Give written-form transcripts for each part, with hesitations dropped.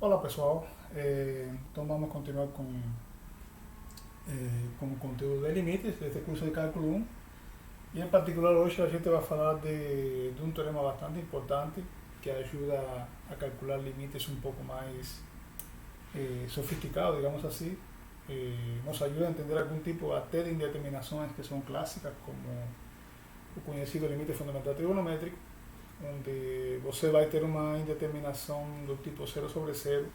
Olá pessoal, então vamos continuar com o conteúdo de limites deste curso de cálculo 1 e em particular hoje a gente vai falar de um teorema bastante importante que ajuda a calcular limites um pouco mais sofisticado, digamos assim, nos ajuda a entender algum tipo até de indeterminações que são clássicas, como o conhecido limite fundamental trigonométrico, onde você vai ter uma indeterminação do tipo 0 sobre 0,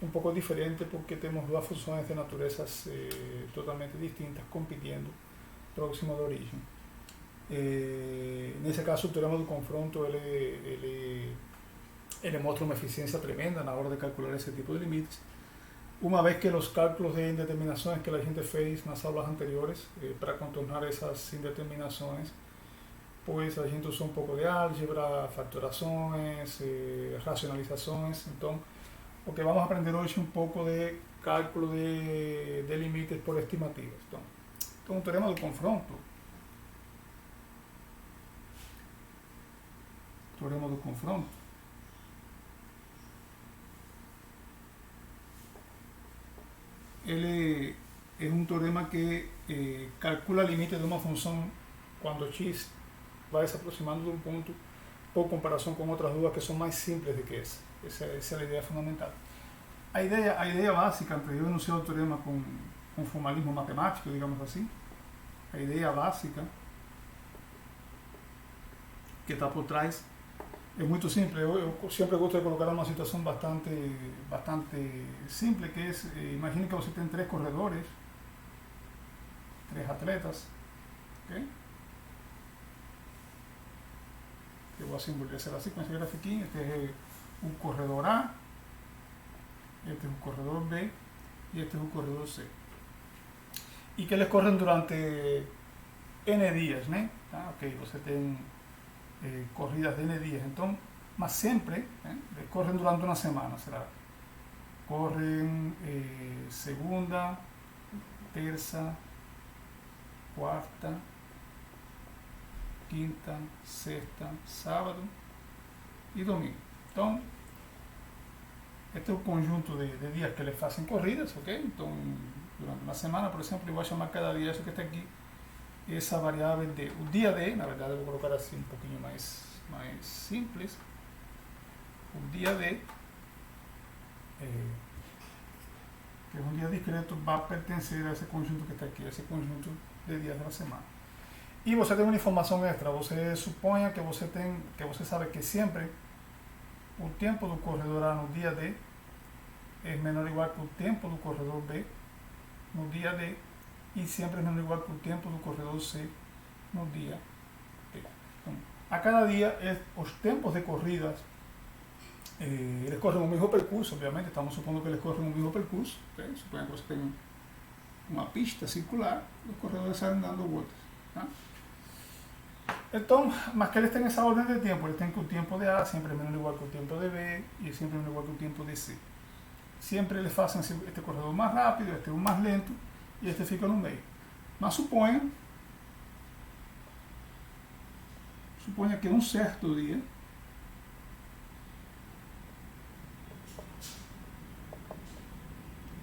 um pouco diferente porque temos duas funções de naturezas totalmente distintas competindo próximo da origem. Nesse caso, o teorema do confronto ele mostra uma eficiência tremenda na hora de calcular esse tipo de limites, uma vez que os cálculos de indeterminações que a gente fez nas aulas anteriores para contornar essas indeterminações, pois a gente usou um pouco de álgebra, factorações, racionalizações. Então, o que vamos aprender hoje é um pouco de cálculo de limites por estimativas. Então, o teorema do confronto. Teorema do confronto. Ele é um teorema que calcula limites de uma função quando x vai se aproximando de um ponto por comparação com outras duas que são mais simples do que essa. Essa é a ideia fundamental. A ideia básica, antes de eu enunciar o teorema com formalismo matemático, digamos assim, a ideia básica que está por trás é muito simples. Eu sempre gosto de colocar uma situação bastante simples, que é, imagine que você tem três corredores, três atletas, ok? Eu vou simbolizar a sequência grafiquinha. Este é o corredor A, este é o corredor B e este é o corredor C. E que eles correm durante N dias, né? Tá? Ok, você tem corridas de N dias, então, mas sempre, eles correm durante uma semana, será? Correm segunda, terça, quarta, quinta, sexta, sábado e domingo. Então, este é o conjunto de dias que eles fazem corridas, ok? Então, durante uma semana, por exemplo, eu vou chamar cada dia, isso que está aqui, essa variável de, o dia D, na verdade eu vou colocar assim um pouquinho mais simples, o dia D, que é um dia discreto, vai pertencer a esse conjunto que está aqui, a esse conjunto de dias da semana. E você tem uma informação extra, você suponha que você sabe que sempre o tempo do corredor A no dia D é menor ou igual que o tempo do corredor B no dia D e sempre é menor ou igual que o tempo do corredor C no dia D. Então, a cada dia, os tempos de corridas, eles correm o mesmo percurso, obviamente, estamos supondo que eles correm o mesmo percurso, okay? Suponha que você tem uma pista circular, os corredores saem dando voltas. Tá? Então, mas que eles têm essa ordem de tempo, eles têm que o tempo de A sempre é menor ou igual que o tempo de B e sempre é menor ou igual que o tempo de C. Sempre eles fazem este corredor mais rápido, este o mais lento e este fica no meio. Mas suponha que um certo dia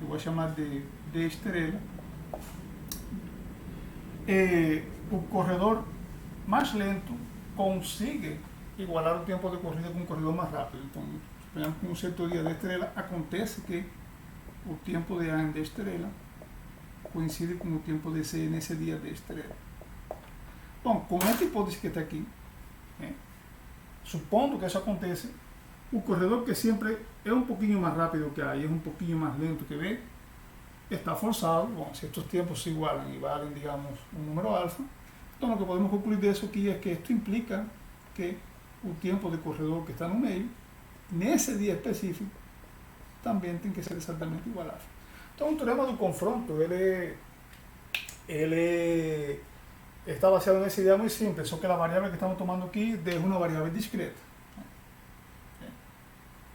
eu vou chamar de estrela, o corredor mais lento consiga igualar o tempo de corrida com o corredor mais rápido. Então, suponhamos que um certo dia de estrela acontece que o tempo de A em D estrela coincide com o tempo de C nesse dia de estrela. Bom, com esta hipótese que está aqui, supondo que isso acontece, o corredor que sempre é um pouquinho mais rápido que A e é um pouquinho mais lento que B, está forçado, bom, se estes tempos se igualam e valem, digamos, um número alfa, então o que podemos concluir disso aqui é que isto implica que o tempo de corredor que está no meio, nesse dia específico, também tem que ser exatamente igual a alfa. Então o teorema do confronto, ele está baseado nessa ideia muito simples, só que a variável que estamos tomando aqui é uma variável discreta.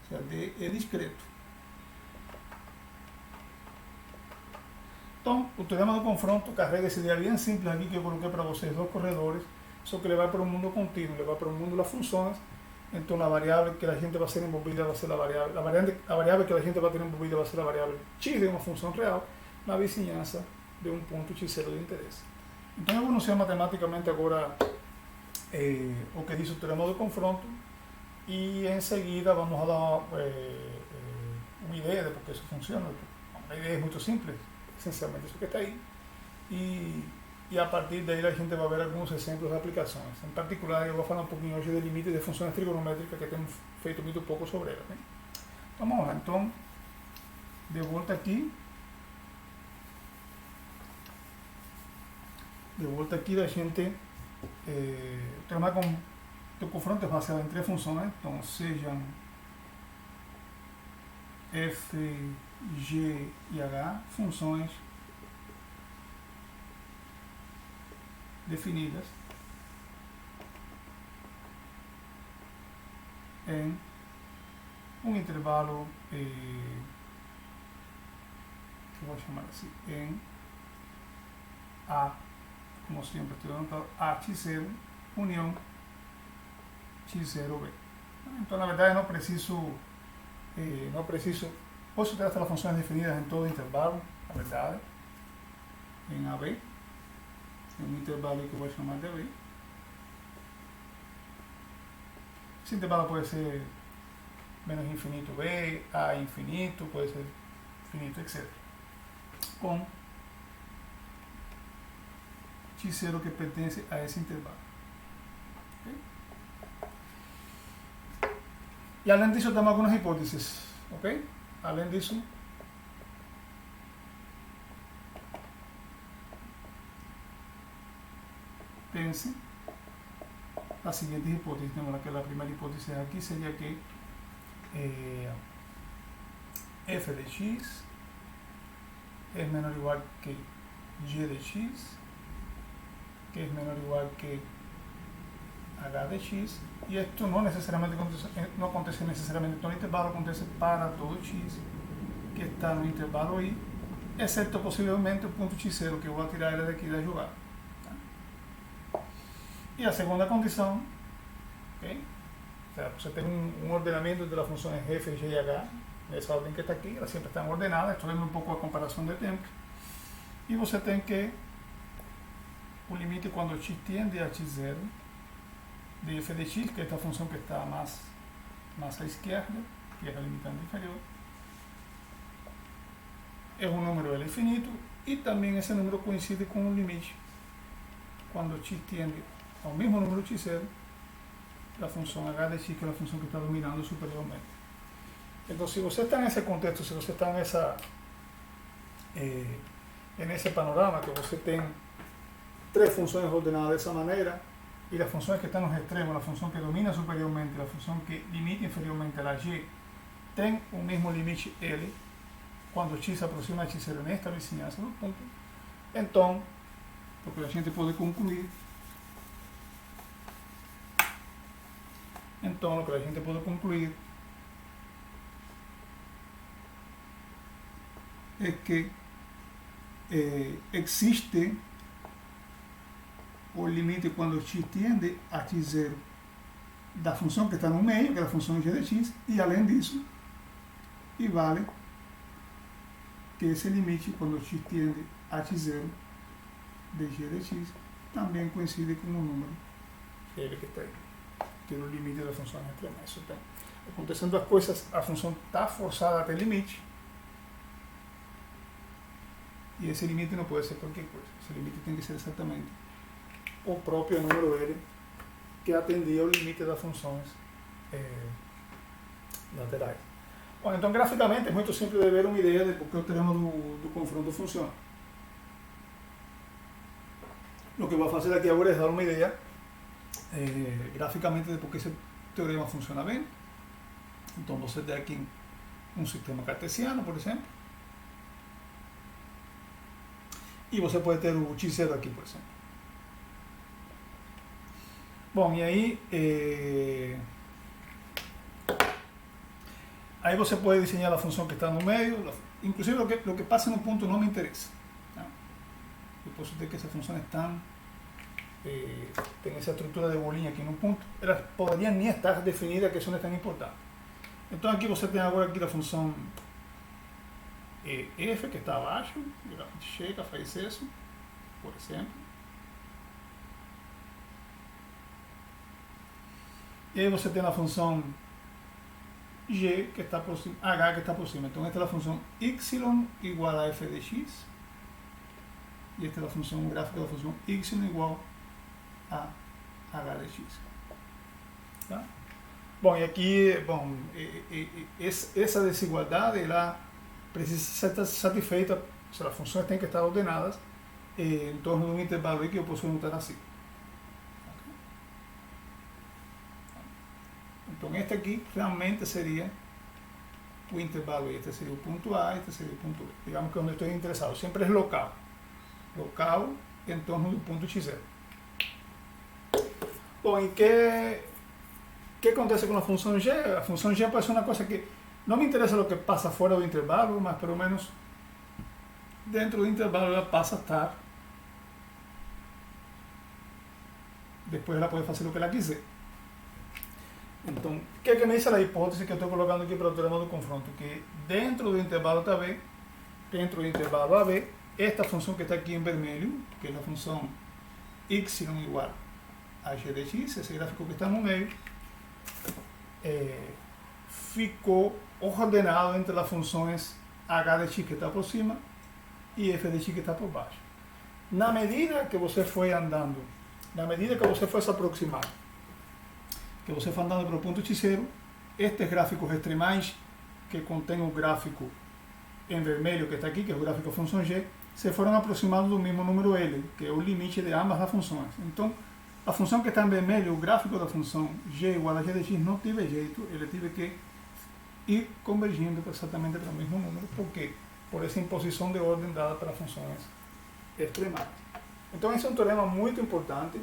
O sea, D é discreto. Então, o teorema do confronto carrega essa ideia bem simples aqui que eu coloquei para vocês, dois corredores, só que ele vai para um mundo contínuo, ele vai para um mundo das funções, Entonces la variable que la gente va a ser envolvida va a ser la variable que la gente va a tener envolvida va a ser la variable x de una función real, la vizinhança de un punto x0 de interés. Então eu vou anunciar matematicamente agora o que diz o teorema do confronto e em seguida vamos a dar uma ideia de por que isso funciona. A ideia é muito simples, essencialmente isso que está aí. E a partir daí a gente vai ver alguns exemplos de aplicações. Em particular, eu vou falar um pouquinho hoje de limites de funções trigonométricas que temos feito muito pouco sobre elas. Né? Vamos lá, então, de volta aqui. De volta aqui, a gente trabalha com o confronto é baseado em três funções, então sejam f, g e h, funções definidas em um intervalo que eu vou chamar assim, em A, como sempre, A x0 união x0b. Então, na verdade, não preciso, posso ter estas funções definidas em todo intervalo, na verdade, em AB, em um intervalo que eu vou chamar de B. Esse intervalo pode ser menos infinito B, A infinito, pode ser infinito, etc. Com x0 que pertence a esse intervalo. Okay? E além disso, temos algumas hipóteses. Okay? Além disso, pense a seguinte hipótese. Temos que a primeira hipótese aqui seria que f de x é menor ou igual que g de x, que es menor o igual que h de x, y esto no acontece necesariamente en todo el intervalo, acontece para todo x que está en el intervalo y, excepto posiblemente el punto x0 que voy a tirar de aquí de jugada. Y la segunda condición, ¿okay? O sea, você tem un ordenamiento de las funciones f, g y h, en esa orden que está aquí, elas siempre están ordenadas, esto es un poco a comparación de tiempo, y você tem que o limite quando x tiende a x0 de f de x, que é esta função que está mais à esquerda, que é a limitante inferior, é um número L infinito e também esse número coincide com o limite quando x tiende ao mesmo número x0 da função h de x, que é a função que está dominando superiormente. Então, se você está nesse contexto, se você está nesse panorama que você tem tres funciones ordenadas de esa manera y las funciones que están en los extremos, la función que domina superiormente, la función que limita inferiormente a la y, tienen un mismo límite L cuando x se aproxima a x0 en esta vicinança do punto. Entonces, lo que a gente puede concluir es que existe o limite quando x tiende a x0 da função que está no meio, que é a função g de x, e além disso, e vale que esse limite quando x tiende a x0 de g de x também coincide com o número L que está aí, que é o limite da função extrema. Isso tem. Acontecendo as coisas, a função está forçada até o limite, e esse limite não pode ser qualquer coisa, esse limite tem que ser exatamente o próprio número L que atendia ao limite das funções laterais. Bom, então, graficamente, é muito simples de ver uma ideia de por que o teorema do confronto funciona. O que eu vou fazer aqui agora é dar uma ideia graficamente de por que esse teorema funciona bem. Então, você tem aqui um sistema cartesiano, por exemplo, e você pode ter o x0 aqui, por exemplo. Bom, e aí você pode desenhar a função que está no meio, inclusive lo que passa no ponto não me interessa. Não? Eu posso ter que essas funções estão tem essa estrutura de bolinha aqui no ponto, elas poderiam nem estar definidas, que isso não é tão importante. Então aqui você tem agora aqui a função f, que está abaixo, e a gente chega, faz isso, por exemplo. E aí você tem a função g, que está por cima, h, que está por cima. Então esta é a função y igual a f de x, e esta é a função gráfica da função y igual a h de x. Tá? Bom, e aqui, bom, essa desigualdade ela precisa ser satisfeita, ou seja, as funções têm que estar ordenadas em torno de um intervalo que eu posso notar assim. Então este aqui realmente seria o intervalo, este seria o ponto A, este seria o ponto B. Digamos que onde estou interessado, sempre é local. Local em torno do ponto x0. Bom, e que acontece com a função g? A função g pode ser uma coisa que não me interessa o que passa fora do intervalo, mas pelo menos dentro do intervalo ela passa a estar. Depois ela pode fazer o que ela quiser. Então, o que me diz a hipótese que eu estou colocando aqui para o teorema do confronto? Que dentro do intervalo AB, dentro do intervalo AB, esta função que está aqui em vermelho, que é a função y igual a g de x, esse gráfico que está no meio, ficou ordenado entre as funções h de x que está por cima e f de x que está por baixo. Na medida que você foi andando, na medida que você foi se aproximar, que você foi andando para o ponto x0, estes gráficos extremais que contém o gráfico em vermelho que está aqui, que é o gráfico da função g, se foram aproximando do mesmo número L, que é o limite de ambas as funções. Então, a função que está em vermelho, o gráfico da função g igual a g de x, não teve jeito, ele teve que ir convergindo exatamente para o mesmo número. Por quê? Por essa imposição de ordem dada para funções extremais. Então, esse é um teorema muito importante.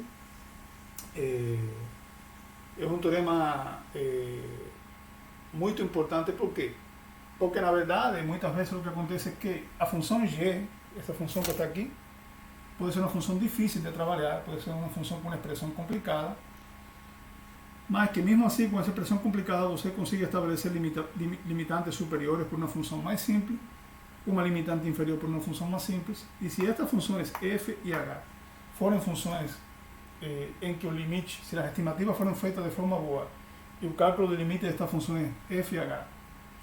É um teorema muito importante, por quê? Porque, na verdade, muitas vezes o que acontece é que a função g, essa função que está aqui, pode ser uma função difícil de trabalhar, pode ser uma função com uma expressão complicada, mas que mesmo assim, com essa expressão complicada, você consiga estabelecer limitantes superiores por uma função mais simples, uma limitante inferior por uma função mais simples, e se estas funções f e h forem funções em que o limite, se as estimativas foram feitas de forma boa, e o cálculo do limite destas funções f e h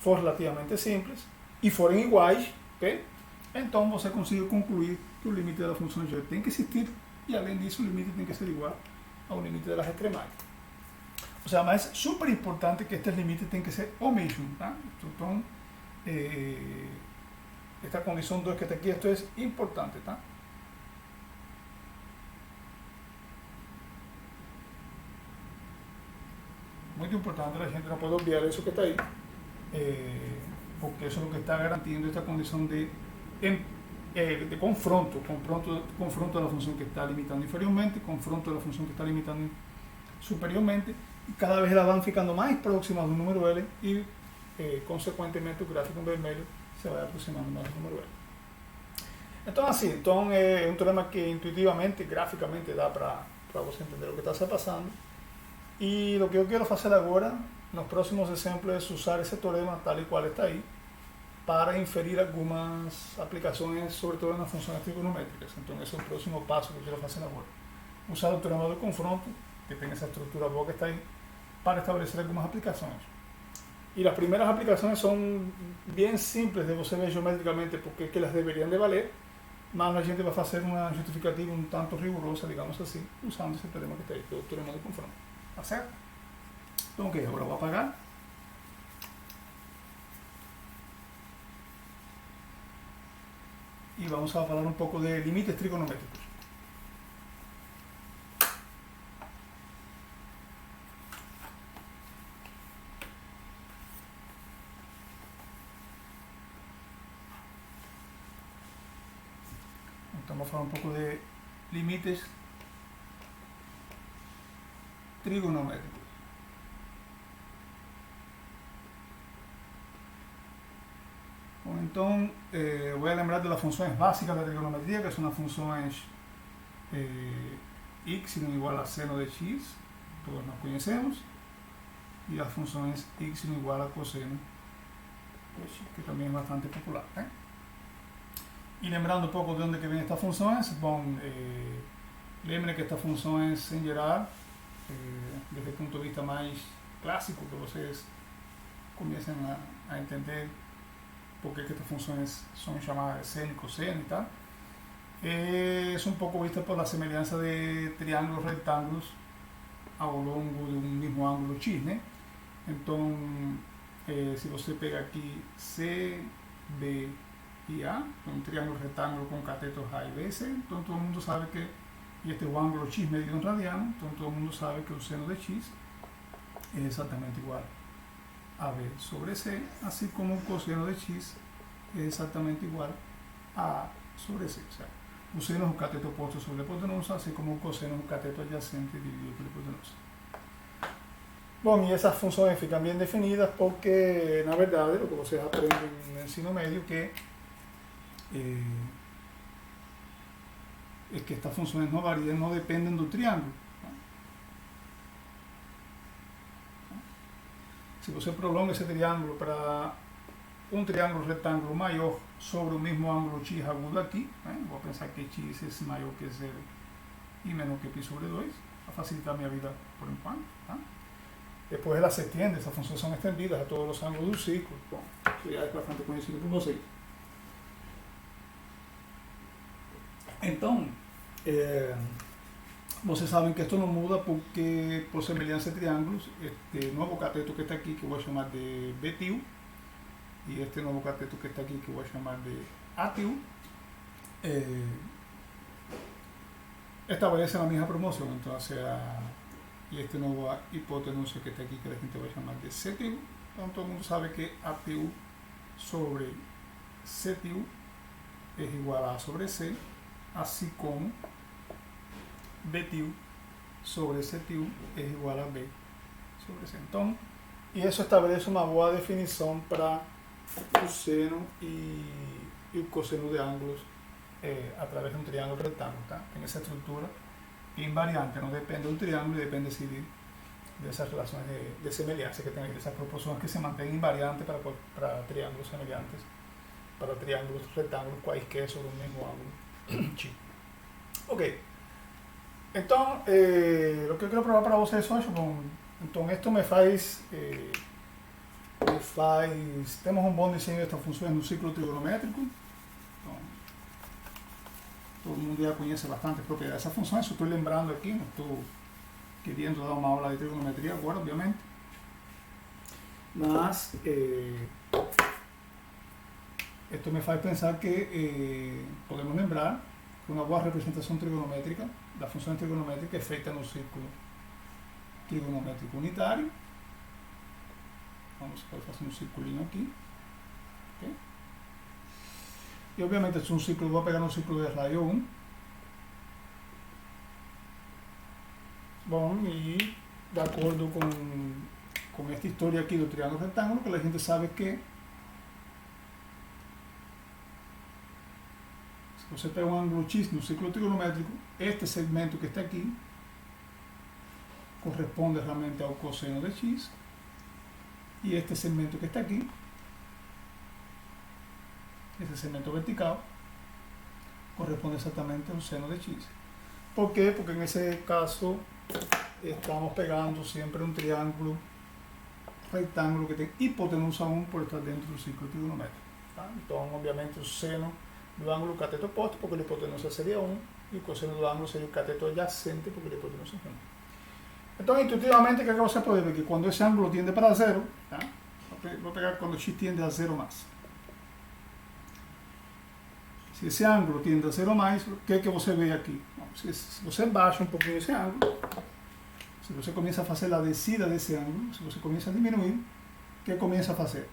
for relativamente simples, e forem iguais, okay? Então você consegue concluir que o limite da função g tem que existir, e além disso o limite tem que ser igual ao limite das extremais. O sea, mas é super importante que estes limites têm que ser o mesmo, tá? Então, esta condição 2 que está aqui, esto é importante, tá? Muito importante, a gente não pode obviar isso que está aí, porque isso é o que está garantindo esta condição de confronto da função que está limitando inferiormente, confronto da função que está limitando superiormente, e cada vez elas vão ficando mais próximas do número L e, consequentemente, o gráfico em vermelho se vai aproximando mais do número L. Então, assim, é um teorema que intuitivamente, graficamente, dá para você entender o que está se passando. E o que eu quero fazer agora, nos próximos exemplos, é usar esse teorema tal e qual está aí, para inferir algumas aplicações, sobretudo nas funções trigonométricas. Então, esse é o próximo passo que eu quero fazer agora. Usar o teorema do confronto, que tem essa estrutura boa que está aí, para estabelecer algumas aplicações. E as primeiras aplicações são bem simples de você ver geometricamente porque que elas deveriam de valer, mas a gente vai fazer uma justificativa um tanto rigorosa, digamos assim, usando esse teorema que está aí, que é o teorema do confronto. Tá certo? Então, ok, agora eu vou apagar. E vamos a falar um pouco de limites trigonométricos. Então, vamos falar um pouco de limites trigonométricos. Bom, então, vou lembrar das funções básicas da trigonometria, que são as funções y igual a seno de x, todos nos conocemos, y las funciones y igual a coseno de x, que también es bastante popular. Y lembrando un poco de dónde que vienen estas funciones, lembre que estas funciones en general, desde el punto de vista más clásico, que ustedes comiencen a entender por qué que estas funciones son llamadas de seno y coseno y tal, es un poco vista por la semejanza de triángulos rectángulos a lo largo de un mismo ángulo x, ¿no? Entonces, si usted pega aquí C, B y A, un triángulo rectángulo con catetos A y B, C, entonces todo el mundo sabe que, y este es un ángulo x medido en radiano, entonces todo el mundo sabe que el seno de x es exactamente igual a B sobre C, así como el coseno de x es exactamente igual a A sobre C. O sea, el seno es un cateto opuesto sobre la hipotenusa, así como el coseno es un cateto adyacente dividido por la hipotenusa. Bueno, y esas funciones fican bien definidas porque, na verdade, lo que vocês aprendem no ensino médio es que estas funciones no varían, no dependen del triángulo. Si você prolonga ese triángulo para un triángulo rectángulo mayor sobre el mismo ángulo x agudo aquí, voy a pensar que x es mayor que 0 y menor que pi sobre 2, a facilitar mi vida por enquanto. Después ela se extiende, esas funciones son extendidas a todos los ángulos del círculo. Bueno, eso ya es bastante conocido por vocês. Entonces, vocês saben que esto no muda porque, por semejanza de triángulos, este nuevo cateto que está aquí, que voy a llamar de B-TIU, y este nuevo cateto que está aquí, que voy a llamar de A-TIU, establecen la misma promoción. Entonces, y este nuevo hipotenusa que está aquí, que la gente va a llamar de C-TIU, entonces todo el mundo sabe que A-TIU sobre C-TIU es igual a A sobre C, así como B-TIU sobre C-TIU es igual a B sobre C. Entonces, y eso establece una buena definición para el seno y el coseno de ángulos a través de un triángulo rectángulo. En esa estructura invariante, no depende del triángulo y depende de esas relaciones de semejanza que tienen, de esas proporciones que se mantienen invariantes para triángulos semejantes, para triángulos rectángulos cualquiera sobre un mismo ángulo. Ok, entonces lo que eu quero provar para vocês hoje, então esto me faz temos um bom desenho destas funções no ciclo trigonométrico. Então, todo mundo já conhece bastante as propriedades dessas funções. Estou lembrando aqui, não estou querendo dar uma aula de trigonometria agora, obviamente, mas esto me faz pensar que podemos lembrar que uma boa representação trigonométrica da função trigonométrica é feita no círculo trigonométrico unitário. Vamos fazer um circulinho aqui. Okay? E obviamente é um círculo, vou pegar um círculo de radio 1. Bom, e de acordo com esta história aqui do triângulo retângulo, que a gente sabe que se você pega um ângulo x no círculo trigonométrico, este segmento que está aqui corresponde realmente ao coseno de x, y este segmento que está aquí, ese segmento vertical, corresponde exactamente al seno de x. ¿Por qué? Porque en ese caso estamos pegando siempre un triángulo rectángulo que tiene hipotenusa 1 por estar dentro del círculo trigonométrico. Entonces, obviamente, el seno del ángulo cateto opuesto, porque la hipotenusa sería 1, y el coseno del ángulo sería el cateto adyacente, porque la hipotenusa es 1. Entonces, intuitivamente, ¿qué se puede ver? Que cuando ese ángulo tiende para 0, voy a pegar cuando x tiende a 0 más. Si ese ángulo tiende a 0 más, ¿qué es que você ve aquí? Si você baixa un poquito ese ángulo, si você comienza a hacer la descida de ese ángulo, si você comienza a disminuir, ¿qué comienza a hacer?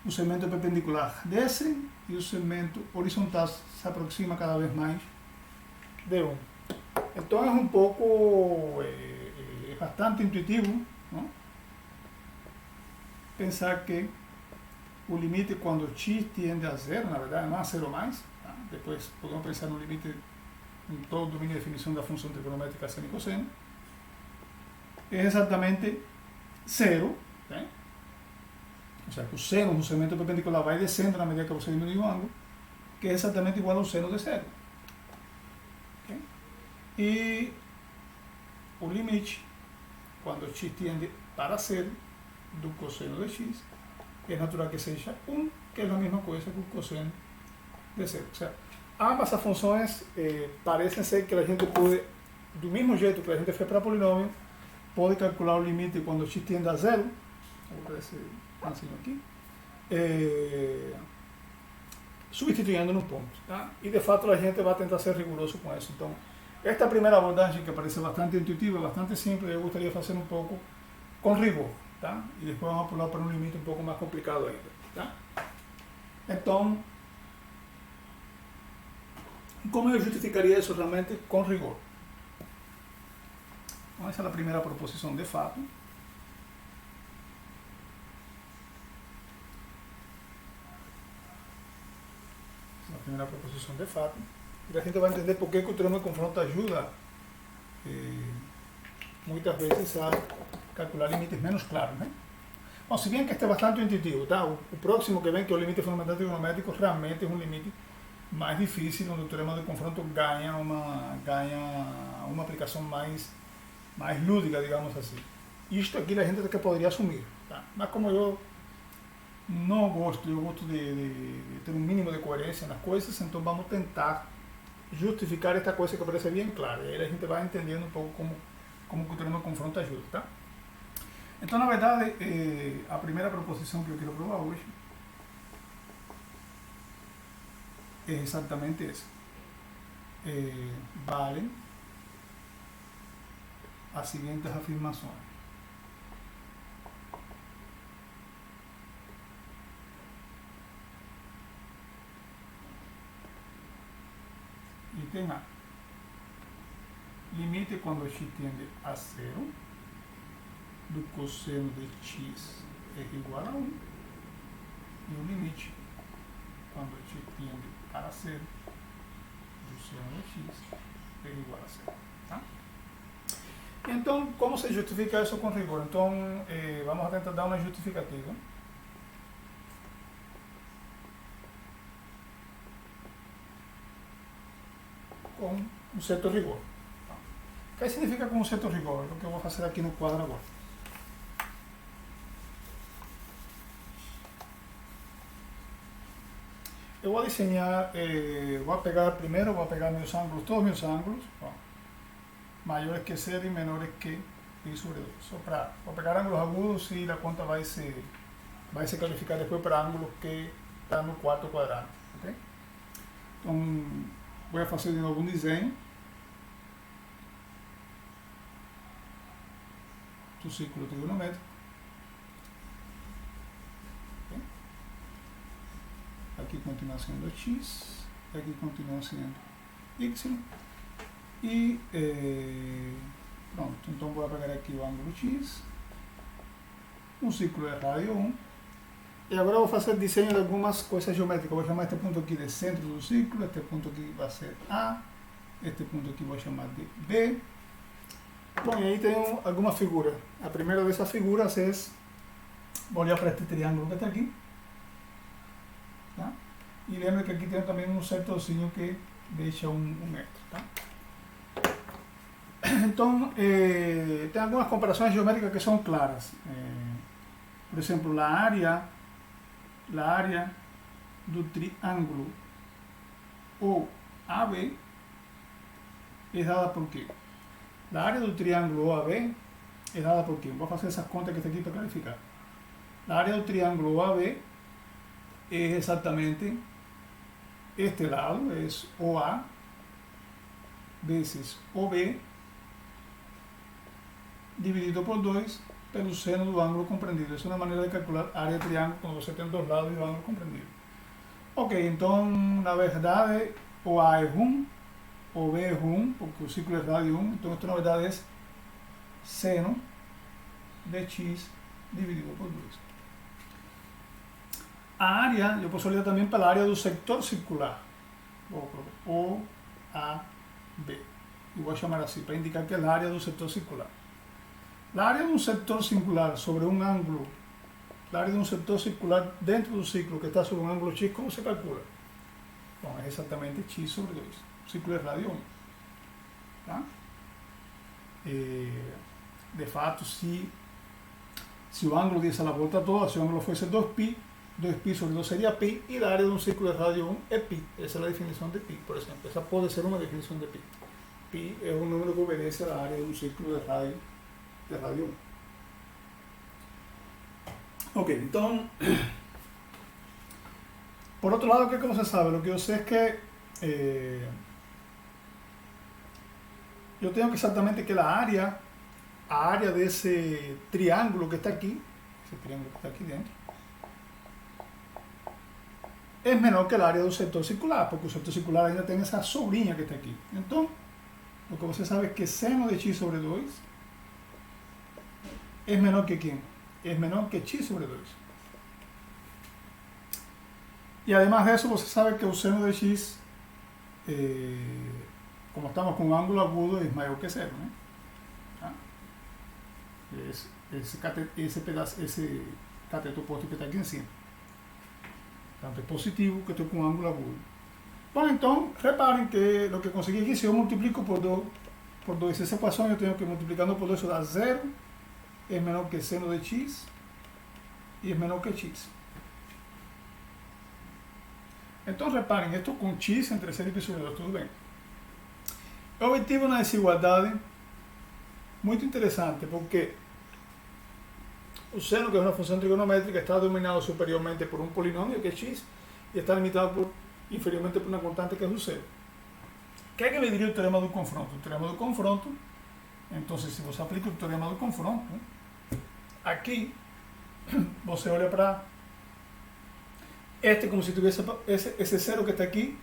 Un segmento perpendicular desce y un segmento horizontal se aproxima cada vez más de 1. Entonces, un poco bastante intuitivo, ¿no? Pensar que el límite cuando x tiende a 0, na verdade, não a 0 mais, tá? Depois podemos pensar no limite todo el dominio de definición de la función trigonométrica seno y coseno, es exactamente 0. ¿Okay? O sea, que el seno de un segmento perpendicular va descendendo a medida que você diminui o ângulo, que é exatamente igual ao seno de 0. Okay? E o limite, quando x tende para 0, do cosseno de x, é natural que seja 1, que é a mesma coisa que o cosseno de 0. O sea, ambas as funções parecem ser que a gente pode, do mesmo jeito que a gente fez para polinômio, pode calcular o limite quando x tende a 0. Vou ver esse mansinho aqui. Substituindo num ponto. Tá? E de fato a gente vai tentar ser rigoroso com isso. Então, esta primeira abordagem, que parece bastante intuitiva, bastante simples, eu gostaria de fazer um pouco com rigor. Tá? E depois vamos pular para um limite um pouco mais complicado ainda. Tá? Então, como eu justificaria isso realmente com rigor? Então, essa é a primeira proposição de fato. Essa é a primeira proposição de fato. E a gente vai entender por que o teorema de confronto ajuda muitas vezes a calcular limites menos claros. Né? Bom, se bem que este é bastante intuitivo, tá? O próximo que vem, que é o limite fundamental trigonométrico, realmente é um limite mais difícil, onde o teorema de confronto ganha uma aplicação mais lúdica, digamos assim. Isto aqui a gente que poderia assumir, tá? Mas como eu gosto de ter um mínimo de coerência nas coisas, então vamos tentar justificar esta coisa que parece bem clara. E aí a gente vai entendendo um pouco como o teorema de confronto ajuda, tá? Então, na verdade, a primeira proposição que eu quero provar hoje é exatamente essa. Valem as seguintes afirmações. Item A. Limite quando x tende a 0 do cosseno de x é igual a 1. E o limite quando x tende para 0 do seno de x é igual a 0. Tá? Então, como se justifica isso com rigor? Então, vamos tentar dar uma justificativa. Com um certo rigor. O que significa com um certo rigor? É o que eu vou fazer aqui no quadro agora. Eu vou desenhar, vou pegar meus ângulos, todos meus ângulos, ó, maiores que 0 e menores que pi sobre 2. Vou pegar ângulos agudos e a conta vai se qualificar depois para ângulos que estão no quarto quadrante. Okay? Então, vou fazer de novo um desenho do círculo trigonométrico. Okay? Aqui continua sendo x, aqui continua sendo y. E pronto, então vou pegar aqui o ângulo x, um círculo de rádio 1. E agora vou fazer desenho de algumas coisas geométricas. Vou chamar este ponto aqui de centro do círculo, este ponto aqui vai ser A, este ponto aqui vou chamar de B. Bom, e aí tem alguma figura. A primeira dessas figuras é, vou olhar para este triângulo que está aqui. Tá? E lembra que aqui tem também um certozinho que deixa um metro. Tá? Então, tem algumas comparações geométricas que são claras. Por exemplo, a área do triângulo OAB é dada por quê? A área do triângulo OAB é dada por quê? Vou fazer essas contas que está aqui para clarificar. A área do triângulo OAB é exatamente este lado, é OA vezes OB dividido por 2 pelo seno do ângulo compreendido. Essa é uma maneira de calcular a área de triângulo quando você tem dois lados e o ângulo compreendido. Ok, então, na verdade, OA é 1, OB é 1, porque o círculo é rádio 1, então isto na verdade é seno de x dividido por 2. A área, eu posso olhar também pela área do sector circular. OAB B. Y voy a llamar así para indicar que es el área de un sector circular. La área de un sector circular sobre un ángulo, el área de un sector circular dentro de un ciclo que está sobre un ángulo x, ¿cómo se calcula? Bueno, es exactamente x sobre 2. Ciclo de radio 1. Tá? De fato, se o ângulo desse a volta toda, se o ângulo fosse 2π, 2π sobre 2 seria π, e a área de um ciclo de radio 1 é π. Essa é a definição de π, por exemplo. Essa pode ser uma definição de π. Π é um número que obedece à área de um ciclo de radio 1. Ok, então, por outro lado, o que você sabe? O que eu sei é que eu tenho que exatamente que a área desse triângulo que está aqui, esse triângulo que está aqui dentro, é menor que a área do setor circular, porque o setor circular ainda tem essa sobrinha que está aqui. Então, o que você sabe é que seno de x sobre 2 é menor que quem? É menor que x sobre 2. E, además de isso, você sabe que o seno de x, como estamos com um ângulo agudo, é maior que zero, né? Tá? Esse cateto oposto que está aqui em cima. Tanto é positivo que estou com um ângulo agudo. Bom, então, reparem que o que eu consegui aqui, se eu multiplico por 2 essa equação, eu tenho que multiplicando por 2 isso dá 0, é menor que seno de x e é menor que x. Então, reparem, estou com x entre 0 e π sobre 2, tudo bem. Eu obtive uma desigualdade muito interessante, porque o seno, que é uma função trigonométrica, está dominado superiormente por um polinômio, que é x, e está limitado inferiormente por uma constante, que é o zero. O que é que me diria o teorema do confronto? O teorema do confronto, então, se você aplica o teorema do confronto, aqui, você olha para como se tivesse esse zero que está aqui.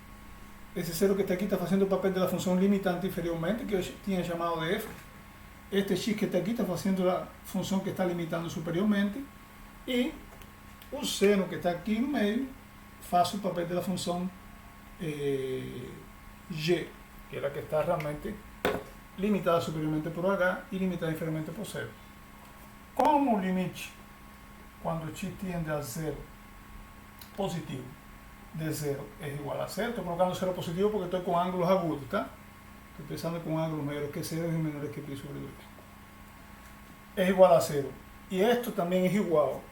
Esse zero que está aqui está fazendo o papel da função limitante inferiormente, que eu tinha chamado de f. Este x que está aqui está fazendo a função que está limitando superiormente. E o seno que está aqui no meio faz o papel da função g, que é a que está realmente limitada superiormente por h e limitada inferiormente por zero. Como o limite, quando x tiende a zero positivo, de 0 é igual a 0, estou colocando 0 positivo porque estou com ângulos agudos, tá? Estou pensando com ângulos maiores que 0 e menores que π sobre 2. É igual a 0. E isto também é igual.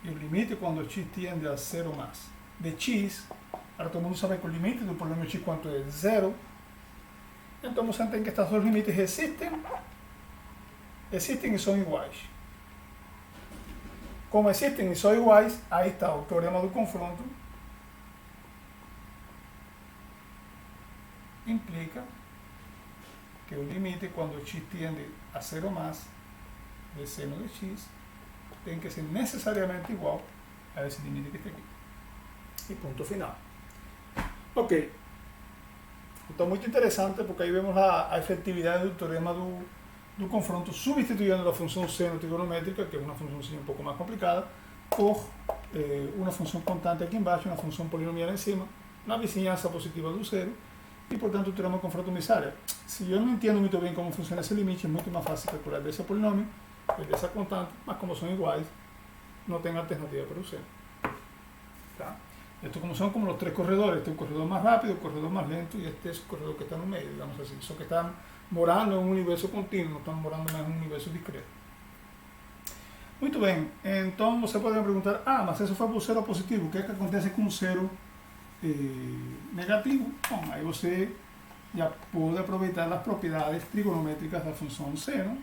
E o limite quando x tiende a 0 mais de x, agora todo mundo sabe que o limite do polinômio x quanto é 0, então você tem que estes dois limites existem e são iguais. Como existem e são iguais, aí está o teorema do confronto. Implica que o limite, quando x tiende a 0 mais de seno de x, tem que ser necessariamente igual a esse limite que está aqui. E ponto final. Ok. Então, muito interessante, porque aí vemos a efetividade do teorema do confronto, substituindo a função seno trigonométrica, que é uma função um pouco mais complicada, por uma função constante aqui embaixo, uma função polinomial em cima, na vizinhança positiva do zero, e portanto o teorema do confronto me sale. Se eu não entendo muito bem como funciona esse limite, é muito mais fácil calcular desse polinômio, dessa constante, mas como são iguais, não tem alternativa para o zero. Tá? Estos como son como los tres corredores, este es un corredor más rápido, un corredor más lento y este es el corredor que está en el medio, digamos así. Eso que están morando en un universo continuo, no están morando en un universo discreto. Muito bem, então você pode me perguntar, mas isso foi para o zero positivo, o que é que acontece com o zero negativo? Bom, aí você já pode aproveitar as propriedades trigonométricas da função seno.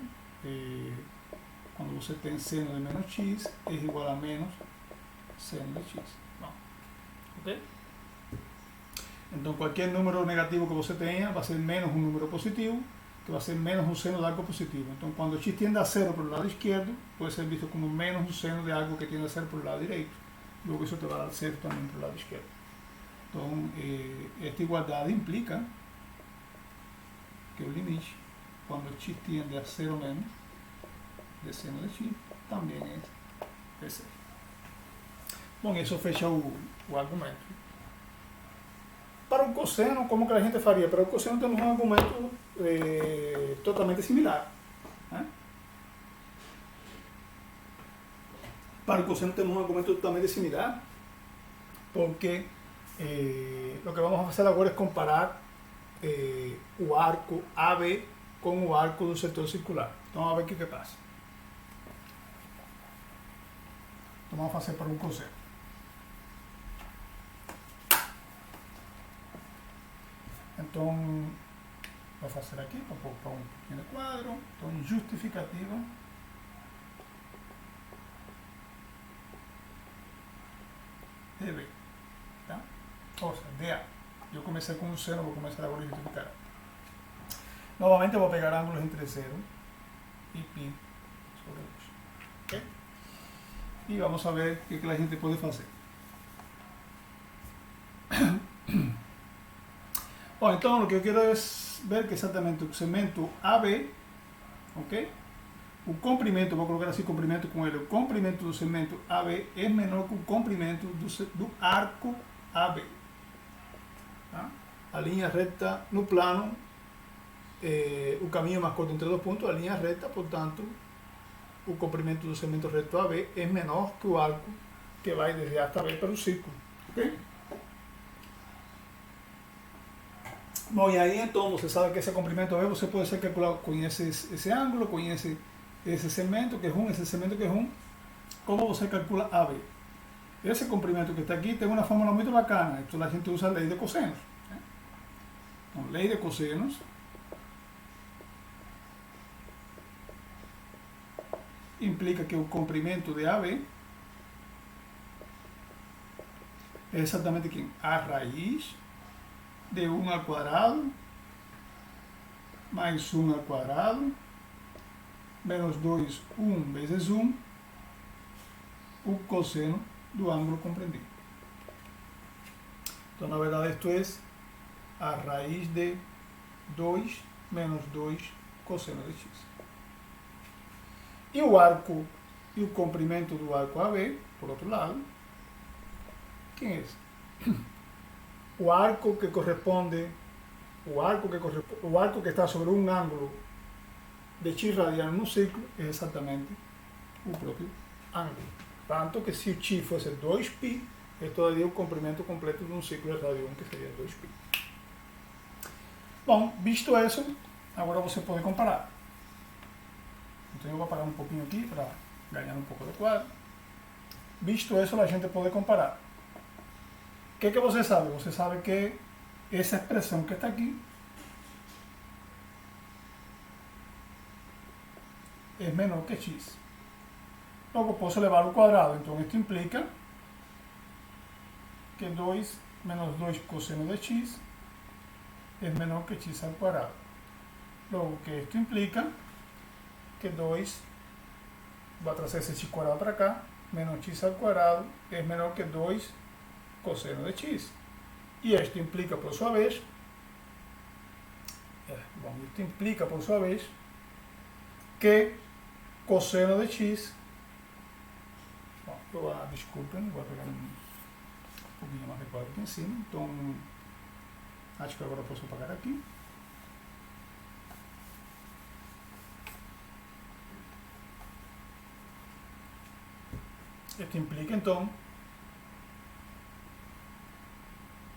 Quando você tem seno de menos x, é igual a menos seno de x. Bom, ok? Então, qualquer número negativo que você tenha vai ser menos um número positivo, que vai ser menos um seno de algo positivo. Então, quando x tiende a zero pelo lado esquerdo, pode ser visto como menos um seno de algo que tiende a zero pelo lado direito. Logo, isso te vai dar zero também pelo lado esquerdo. Então, esta igualdade implica que o limite, quando x tiende a zero menos, de seno de x, também é zero. Bom, isso fecha o argumento. Para o cosseno, como que a gente faria? Para o cosseno temos um argumento totalmente similar. Né? Para o cosseno temos um argumento totalmente similar, porque o que vamos a fazer agora é comparar o arco AB com o arco do setor circular. Então vamos ver o que passa. Então vamos fazer para um cosseno. Então, vou fazer aqui para pôr um pequeno quadro. Então, justificativa DB. Tá? Ou seja, DA. Eu comecei com um seno, vou começar agora a justificar. Novamente, eu vou pegar ângulos entre 0 e π sobre 2. Ok? E vamos a ver o que a gente pode fazer. Bom, então o que eu quero é ver que exatamente o segmento AB, ok? O comprimento, vou colocar assim comprimento com ele, o comprimento do segmento AB é menor que o comprimento do arco AB. Tá? A linha reta no plano, o caminho mais curto entre dois pontos, a linha reta, portanto, o comprimento do segmento reto AB é menor que o arco que vai desde A até B para o círculo. Ok? Bom, e aí então você sabe que esse comprimento AB você pode ser calculado, conhece esse ângulo, conhece esse segmento que é 1, esse segmento que é 1, como você calcula AB. Esse comprimento que está aqui tem uma fórmula muito bacana, então a gente usa a lei de cossenos. Né? Então, lei de cossenos implica que o comprimento de AB é exatamente quem? A raiz de 1 ao quadrado mais 1 ao quadrado menos 2, 1 vezes 1, o cosseno do ângulo compreendido. Então, na verdade, isto é a raiz de 2 menos 2 cosseno de x. E o arco e o comprimento do arco AB, por outro lado, quem é esse? O arco que corresponde, o arco que está sobre um ângulo de x radiano no ciclo é exatamente o próprio ângulo. Tanto que se o x fosse 2π, esto daria o comprimento completo de um ciclo de radio 1, que seria 2π. Bom, visto isso, agora você pode comparar. Então eu vou apagar um pouquinho aqui para ganhar um pouco de quadro. Visto isso, a gente pode comparar. O que você sabe? Você sabe que essa expressão que está aqui é menor que x. Logo, posso levar ao quadrado. Então, isto implica que 2 menos 2 cosseno de x é menor que x ao quadrado. Logo, que isto implica que 2 vai trazer esse x quadrado para cá, menos x ao quadrado é menor que 2 cosseno de x. E isto implica, por sua vez, que cosseno de x, desculpem, vou pegar um pouquinho mais de quadro aqui em cima, então acho que agora posso apagar aqui. Isto implica então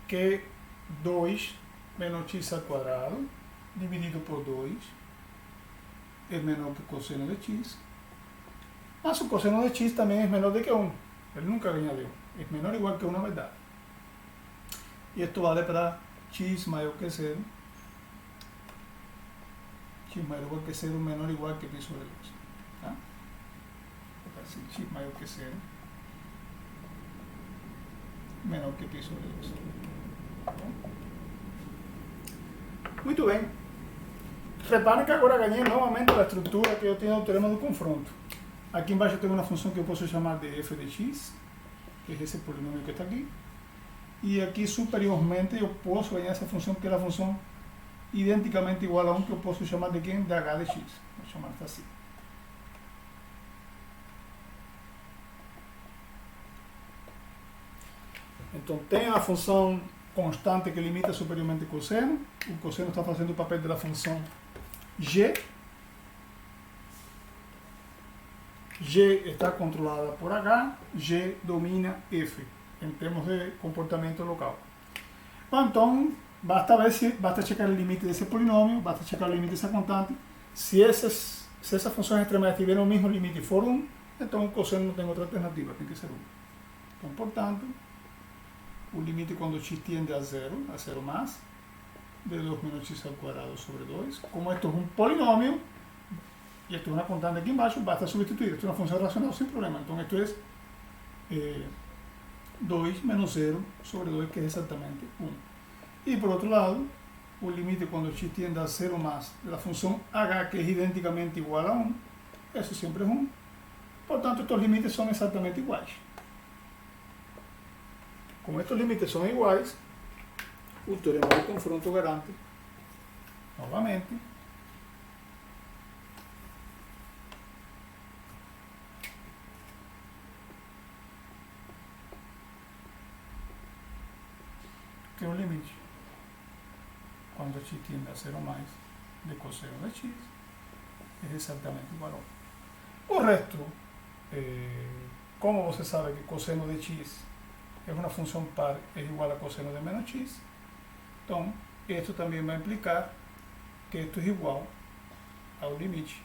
que 2 menos x ao quadrado dividido por 2 é menor que cosseno de x, mas o cosseno de x também é menor do que 1, ele nunca ganha de 1, é menor ou igual que 1 na verdade. E isto vale para x maior que 0, x maior ou igual que 0, menor ou igual que π sobre 2. Tá? Assim, x maior que 0, menor que π sobre 2. Muito bem. Reparem que agora ganhei novamente a estrutura que eu tinha do teorema do confronto. Aqui embaixo eu tenho uma função que eu posso chamar de f de x, que é esse polinômio que está aqui. E aqui superiormente eu posso ganhar essa função, que é a função identicamente igual a 1, que eu posso chamar de quem? De h de x. Vou chamar assim. Então tem a função constante que limita superiormente coseno. O coseno está fazendo o papel da função g. G está controlada por H, G domina F, em termos de comportamento local. Bom, então, basta checar o limite desse polinômio, basta checar o limite dessa constante. Se essas funções extremas tiverem o mesmo limite e for 1, então o cosseno não tem outra alternativa, tem que ser 1. Então, portanto, o limite quando x tiende a 0 mais, de 2 menos x ao quadrado sobre 2. Como esto es un polinomio, y esto es una constante aquí embaixo, basta substituir. Esto es una función racional sin problema. Entonces esto es 2 menos 0 sobre 2, que es exactamente 1. Y por otro lado, el límite cuando x tiende a 0 más de la función h, que es idénticamente igual a 1, eso siempre es 1. Por tanto, estos límites son exactamente iguales. Como estos límites son iguales, o teorema de confronto garante, novamente, que o limite, quando x tiende a 0 mais de cosseno de x, é exatamente igual a 1. O resto, como você sabe que cosseno de x é uma função par, é igual a cosseno de menos x, então, isto também vai implicar que isto é igual ao limite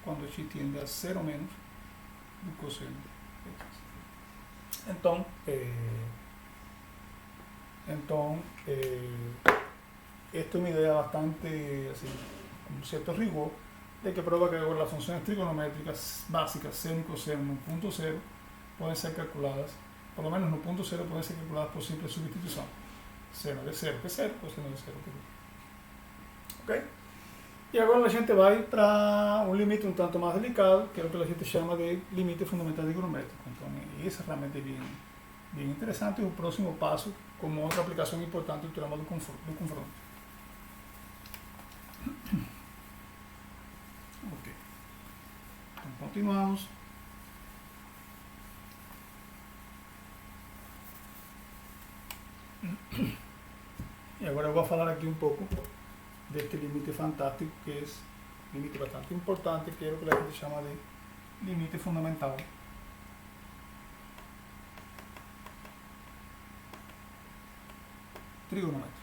quando x tiende a 0 menos do cosseno de x. Então, esta é uma ideia bastante, assim, com certo rigor, de que prueba que las funciones trigonométricas básicas seno y coseno en un punto cero pueden ser calculadas, por lo menos en un punto cero pueden ser calculadas por simple sustitución. Seno de 0 que é 0, coseno de 0 que é 1. Ok? E agora a gente vai para um limite um tanto mais delicado, que é o que a gente chama de limite fundamental trigonométrico. Então, isso é realmente bem interessante. E o próximo passo, como outra aplicação importante do teorema do confronto. Ok. Então, continuamos. E agora eu vou falar aqui um pouco deste limite fantástico, que é um limite bastante importante, que é o que a gente chama de limite fundamental trigonométrico.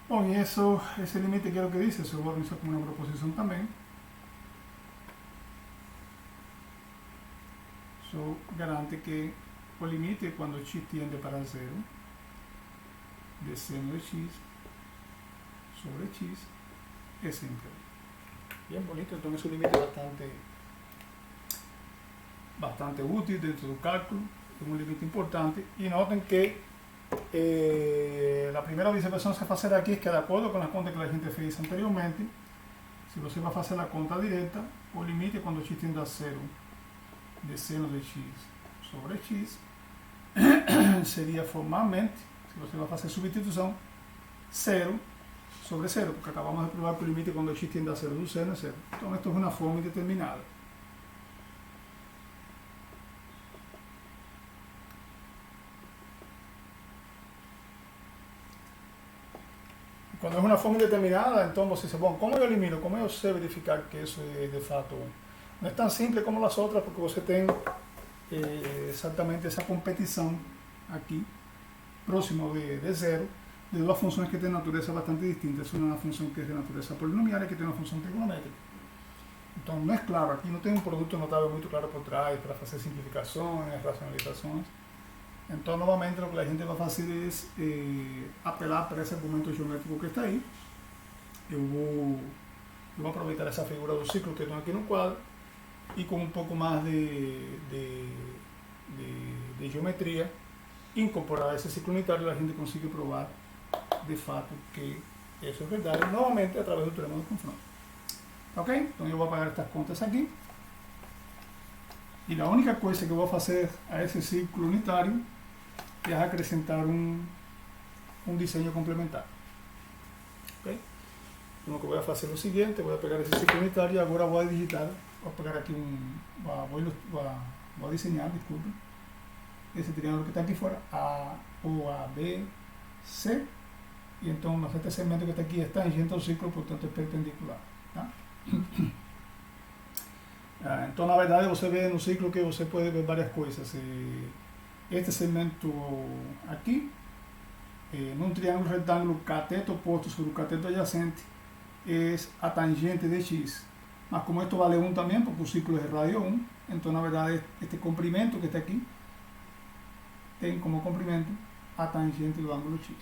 Bom, e esse limite que é o que diz, eu vou organizar como uma proposição também. Eso garante que el límite cuando x tiende para 0 de seno de x sobre x es siempre bien bonito. Entonces es un límite bastante útil dentro del cálculo, es un límite importante. Y noten que la primera observación que se va a hacer aquí es que, de acuerdo con la conta que la gente fez anteriormente, si você va a hacer la conta directa, el límite cuando x tiende a 0 de seno de x sobre x seria formalmente, se você vai fazer substituição, 0 sobre 0, porque acabamos de provar que o limite quando x tiende a 0 do seno é 0. Então, isto é uma forma indeterminada. Quando é uma forma indeterminada, então você diz, bom, como eu elimino, como eu sei verificar que isso é de fato 1? No es tan simple como las otras, porque você tem exactamente esa competición aquí, próximo de 0, de dos funciones que tienen naturaleza bastante distinta. Es una función que es de naturaleza polinomial y que tiene una función trigonométrica. Entonces no es claro, aquí no tiene un producto notable muy claro por trás para hacer simplificaciones, racionalizaciones. Entonces nuevamente lo que la gente va a hacer es apelar para ese argumento geométrico que está ahí. Yo voy a aprovechar esa figura del ciclo que tengo aquí en un cuadro, y con un poco más de geometría incorporada a ese ciclo unitario, la gente consigue probar de fato que eso es verdad, y nuevamente a través del teorema de confronto. Ok, entonces yo voy a apagar estas contas aquí, y la única cosa que voy a hacer a ese ciclo unitario es acrescentar un diseño complementario. Okay. Lo que voy a hacer es lo siguiente, voy a pegar ese ciclo unitario y ahora voy a digitar, voy a pegar aquí voy a diseñar, disculpen, ese triángulo que está aquí fuera, A, O, A, B, C, y entonces este segmento que está aquí es tangente al ciclo, por tanto es perpendicular. ¿Tá? Então, na verdade, você vê no ciclo que você pode ver várias coisas. Este segmento aqui, num triângulo retângulo, cateto oposto sobre o cateto adjacente, é a tangente de x. Mas como esto vale 1 também, porque o ciclo é radio 1, então, na verdade, este comprimento que está aqui tem como comprimento a tangente do ângulo x,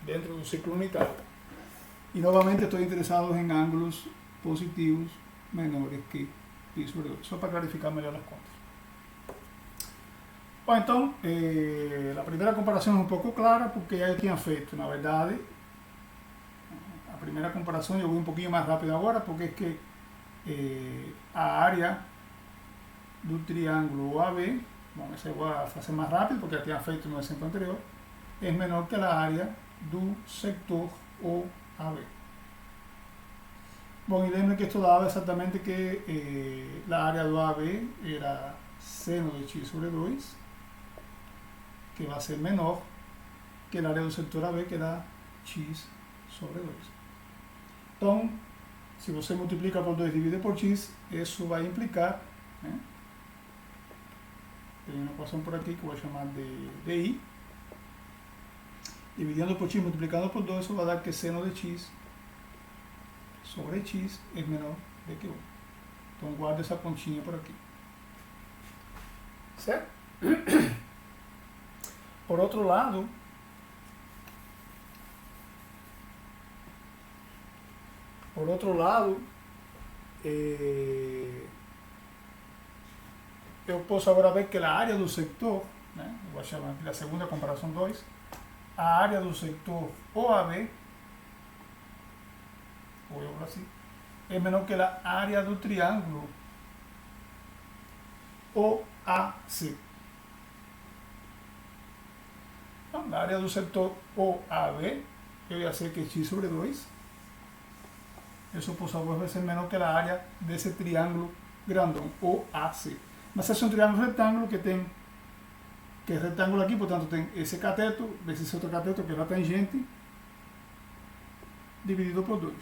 dentro do ciclo unitário. E, novamente, estou interessado em ângulos positivos menores que pi sobre 2, só para clarificar melhor as contas. Bom, então, a primeira comparação é um pouco clara, porque já eu tinha feito, na verdade, a primeira comparação eu vou um pouquinho mais rápido agora, porque é que a área do triângulo OAB, bom, essa eu vou fazer mais rápido, porque já tinha feito no exemplo anterior, é menor que a área do sector OAB. Bom, y lembre que esto daba exactamente que la área de AB era seno de x sobre 2, que va a ser menor que el área del sector AB, que era x sobre 2. Entonces, si você multiplica por 2 y divide por x, eso va a implicar, hay una ecuación por aquí que voy a llamar de i, dividiendo por x, multiplicando por 2, eso va a dar que seno de x sobre x es menor de que 1. Entonces guarda esa conchinha por aquí. ¿Certo? Por outro lado, eu posso agora ver que a área do sector, vou chamar aqui a segunda comparação 2, a área do sector OAB, ou eu assim, é menor que a área do triângulo OAC. Então, na área do setor OAB, eu já sei que é x sobre 2. Isso, por favor, vai ser menor que a área desse triângulo grandão, OAC. Mas esse é um triângulo retângulo que tem, que é retângulo aqui, portanto tem esse cateto, vezes esse outro cateto, que é a tangente, dividido por 2.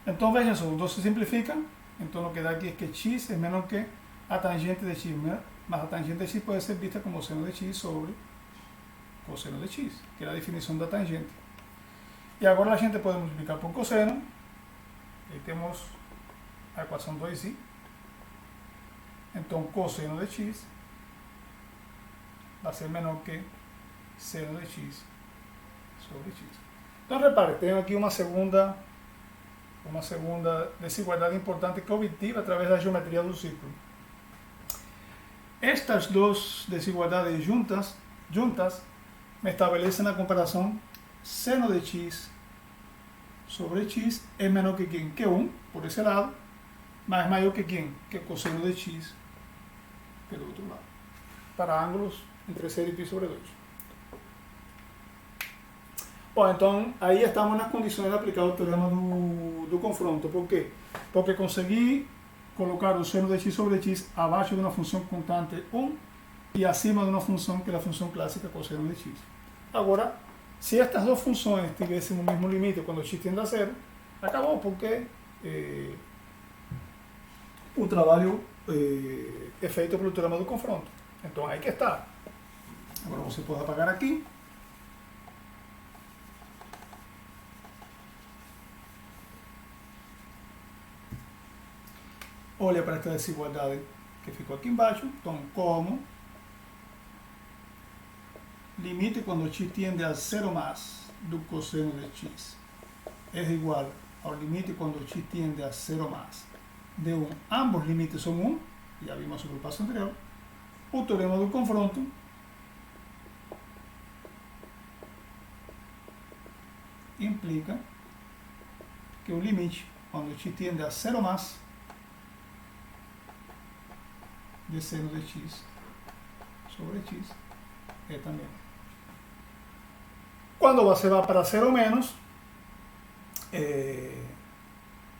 Então, vejam só, os dois se simplificam, então o que dá aqui é que x é menor que a tangente de x, mas a tangente de x pode ser vista como seno de x sobre cosseno de x, que é a definição da tangente. E agora a gente pode multiplicar por cosseno, e temos a equação 2i, então cosseno de x vai ser menor que seno de x sobre x. Então repare, tenho aqui uma segunda desigualdade importante que obtive através da geometria do círculo. Estas duas desigualdades juntas me estabelecem a comparação seno de x sobre x é menor que quem? Que 1, por esse lado, mas maior que quem? Que cosseno de x pelo outro lado, para ângulos entre 0 e π sobre 2. Bom, então aí estamos nas condições de aplicar o teorema do confronto. Por quê? Porque consegui colocar o seno de x sobre x abaixo de uma função constante 1 e acima de uma função que é a função clássica cosseno de x. Agora, se estas duas funções tivessem o mesmo limite quando x tende a 0, acabou, porque o trabalho é feito pelo teorema do confronto. Então aí que está. Agora você pode apagar aqui. Olha para esta desigualdade que ficou aqui embaixo. Então, como limite quando x tiende a 0 mais do cosseno de x é igual ao limite quando x tiende a 0 mais de 1. Ambos limites são 1, já vimos sobre o passo anterior. O teorema do confronto implica que o limite quando x tiende a 0 mais de seno de x sobre x é também. Quando você vai para 0 menos, eh,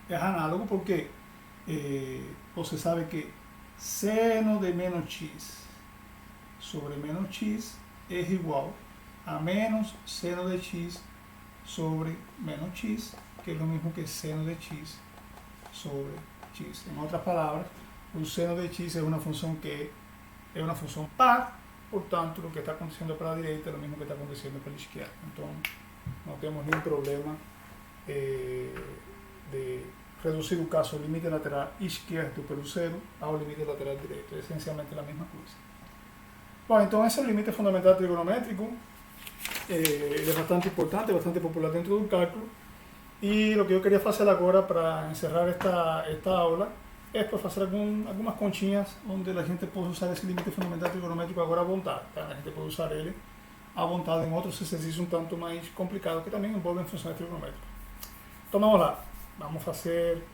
es análogo porque você sabe que seno de menos x sobre menos x es igual a menos seno de x sobre menos x, que es lo mismo que seno de x sobre x. En otras palabras, un seno de x es una función que es una función par, por tanto, lo que está aconteciendo para la derecha es lo mismo que está aconteciendo para la izquierda. Entonces, no tenemos ningún problema de reducir o caso limite lateral izquierdo pelo cero ao limite lateral direito. É essencialmente a mesma coisa. Bom, então esse é o limite fundamental trigonométrico. Ele é bastante importante, bastante popular dentro do cálculo. E o que eu queria fazer agora para encerrar esta aula é para fazer algumas continhas onde a gente pode usar esse limite fundamental trigonométrico agora à vontade. Tá? A gente pode usar ele à vontade em outros exercícios um tanto mais complicados que também envolvem funções trigonométricas. Então vamos lá, vamos fazer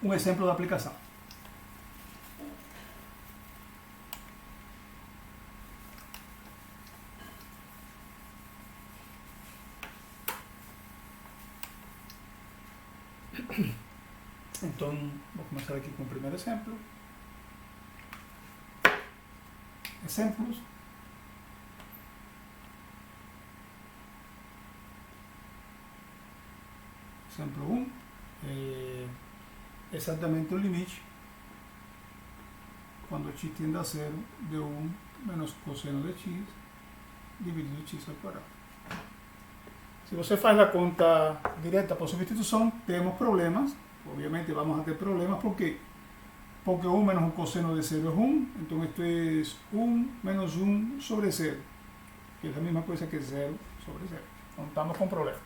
um exemplo de aplicação. Então, vou começar aqui com o primeiro exemplo. Exemplos. Exemplo 1, exatamente o limite quando x tende a zero de 1 menos cosseno de x dividido x ao quadrado. Se você faz a conta direta por substituição, temos problemas. Obviamente vamos a ter problemas porque 1 menos un coseno de 0 es 1, entonces esto es 1 menos 1 sobre 0, que es la misma cosa que 0 sobre 0. Entonces estamos con problemas.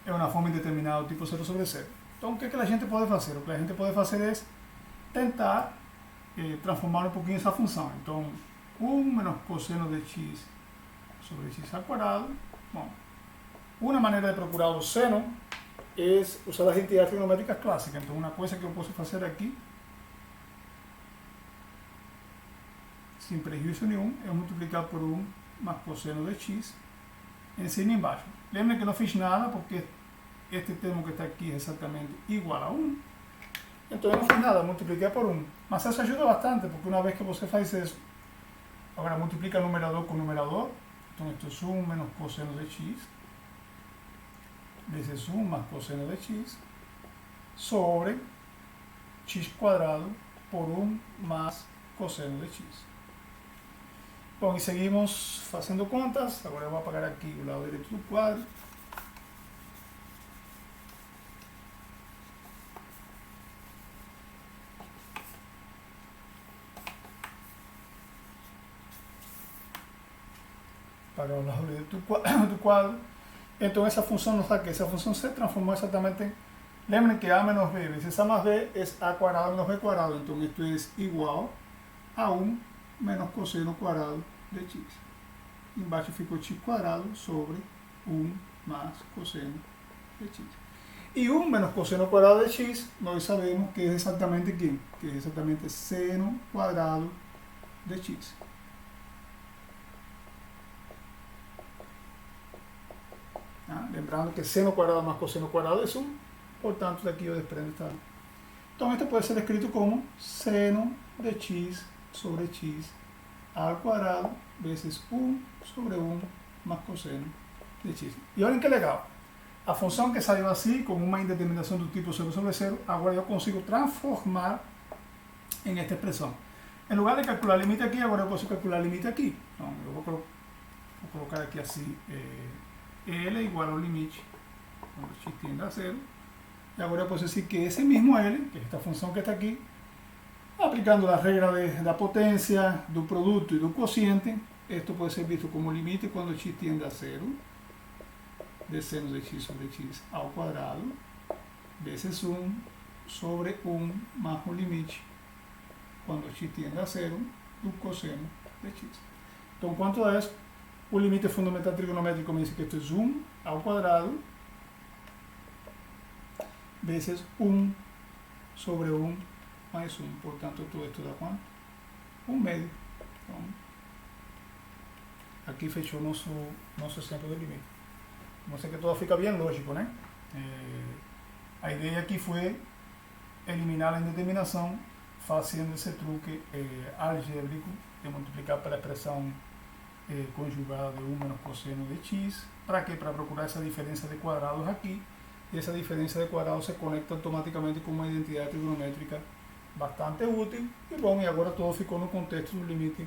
Es una forma indeterminada tipo 0 sobre 0. Entonces, ¿qué la gente puede hacer? Lo que la gente puede hacer es tentar transformar un poquito esa función. Entonces, 1 menos coseno de x sobre x al cuadrado. Bueno, una manera de procurar o seno es usar las entidades trigonométricas clásicas. Entonces, una cosa que yo puedo hacer aquí, sin prejuicio nenhum, es multiplicar por 1 más coseno de x en cima y embaixo. Lembren que no fiz nada porque este termo que está aquí es exactamente igual a 1. Entonces no fiz nada, multipliqué por 1. Mas eso ayuda bastante porque una vez que você faz eso, ahora multiplica numerador con numerador. Entonces esto es 1 menos coseno de x vezes 1 más coseno de x sobre x cuadrado por 1 más coseno de x. Bom, e seguimos fazendo contas. Agora eu vou apagar aqui o lado direito do quadro. Apagar o lado direito do quadro. Então essa função nos dá que essa função se transformou exatamente em... Lembrem que a menos b vezes a más b es a cuadrado menos b cuadrado. Então esto es igual a 1 menos coseno cuadrado de x. Embaixo ficou x cuadrado sobre 1 más coseno de x. E 1 menos coseno cuadrado de x, nós sabemos que é exatamente ¿qué? Que é exatamente seno cuadrado de x. Lembrando que seno cuadrado más coseno cuadrado es 1, por tanto daqui eu desprendo esta. Então esto puede ser escrito como seno de x sobre x al cuadrado vezes 1 sobre 1 más coseno de x. E olhem que legal. A função que saiu assim, com uma indeterminação do tipo 0 sobre 0, agora eu consigo transformar em esta expressão. Em lugar de calcular limite aqui, agora eu posso calcular limite aqui. Então, eu vou colocar aqui assim, L igual ao limite, quando x tende a 0. E agora eu posso dizer que esse mesmo L, que é esta função que está aqui, aplicando a regra da potência, do produto e do quociente, esto pode ser visto como limite quando x tende a 0, de seno de x sobre x ao quadrado, vezes 1 sobre 1 mais o limite, quando x tende a 0, do cosseno de x. Então, quanto é isso? O limite fundamental trigonométrico me dice que esto es 1 ao quadrado vezes 1 sobre 1 mais 1. Por tanto, todo esto da quanto? 1 medio. Então, aqui fechou nosso exemplo de limite. não sei que tudo fica bem lógico, né? A ideia aqui foi eliminar a indeterminação fazendo esse truque algébrico de multiplicar pela expressão conjugada de 1 menos cosseno de x. Para quê? Para procurar essa diferença de quadrados aqui. E essa diferença de quadrados se conecta automaticamente com uma identidade trigonométrica bastante útil. E bom, e agora todo ficou no contexto do limite